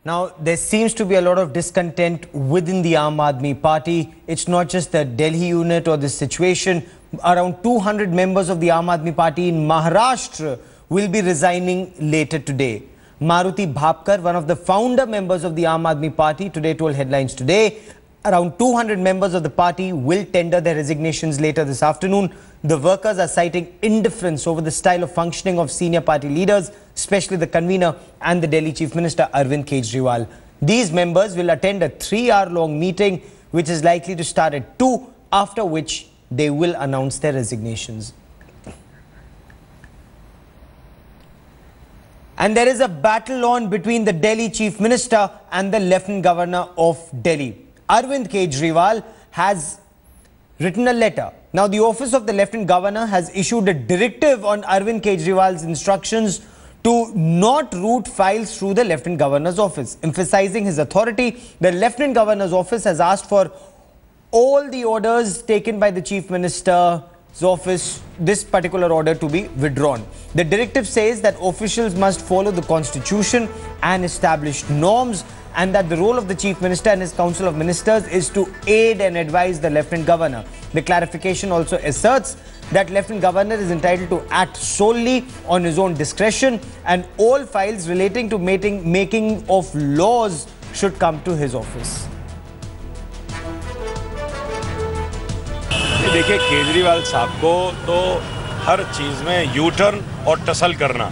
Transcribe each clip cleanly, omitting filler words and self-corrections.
Now, there seems to be a lot of discontent within the Aam Aadmi Party. It's not just the Delhi unit or this situation. Around 200 members of the Aam Aadmi Party in Maharashtra will be resigning later today. Maruti Bhapkar, one of the founder members of the Aam Aadmi Party, today told Headlines Today, around 200 members of the party will tender their resignations later this afternoon. The workers are citing indifference over the style of functioning of senior party leaders, especially the convener and the Delhi Chief Minister Arvind Kejriwal. These members will attend a 3-hour-long meeting, which is likely to start at 2, after which they will announce their resignations. And there is a battle on between the Delhi Chief Minister and the Lieutenant Governor of Delhi. Arvind Kejriwal has written a letter. Now, the office of the Lieutenant Governor has issued a directive on Arvind Kejriwal's instructions to not route files through the Lieutenant Governor's office. Emphasizing his authority, the Lieutenant Governor's office has asked for all the orders taken by the Chief Minister's office, this particular order, to be withdrawn. The directive says that officials must follow the constitution and established norms, and that the role of the Chief Minister and his Council of Ministers is to aid and advise the Lieutenant Governor. The clarification also asserts that Lieutenant Governor is entitled to act solely on his own discretion, and all files relating to making of laws should come to his office. देखिए, केजरीवाल साहब को तो हर चीज़ में U turn और tussle करना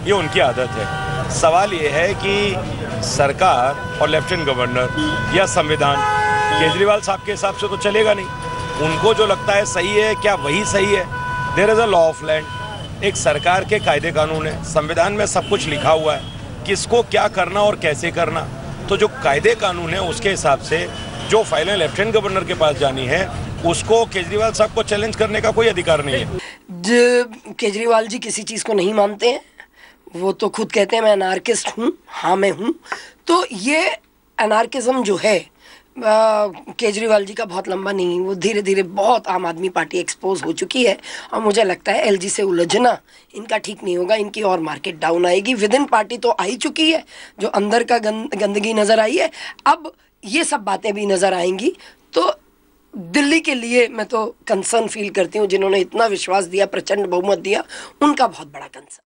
ये उनकी आदत है। सवाल ये है कि सरकार और लेफ्टिनेंट गवर्नर या संविधान केजरीवाल साहब के हिसाब से तो चलेगा नहीं। उनको जो लगता है सही है, क्या वही सही है? There is a law of land. एक सरकार के कायदे कानून है, संविधान में सब कुछ लिखा हुआ है, किसको क्या करना और कैसे करना। तो जो कायदे कानून है उसके हिसाब से जो फाइलें लेफ्टिनेंट गवर्नर के पास जानी है, उसको केजरीवाल साहब को चैलेंज करने का कोई अधिकार नहीं है। केजरीवाल जी किसी चीज़ को नहीं मानते हैं, वो तो खुद कहते हैं मैं अनार्किस्ट हूँ। हाँ, मैं हूँ। तो ये अनार्किज्म जो है केजरीवाल जी का बहुत लंबा नहीं, वो धीरे धीरे बहुत आम आदमी पार्टी एक्सपोज हो चुकी है, और मुझे लगता है एलजी से उलझना इनका ठीक नहीं होगा। इनकी और मार्केट डाउन आएगी। विद इन पार्टी तो आ ही चुकी है, जो अंदर का गंदगी नज़र आई है, अब ये सब बातें भी नज़र आएंगी। तो दिल्ली के लिए मैं तो कंसर्न फील करती हूँ, जिन्होंने इतना विश्वास दिया, प्रचंड बहुमत दिया, उनका बहुत बड़ा कंसर्न।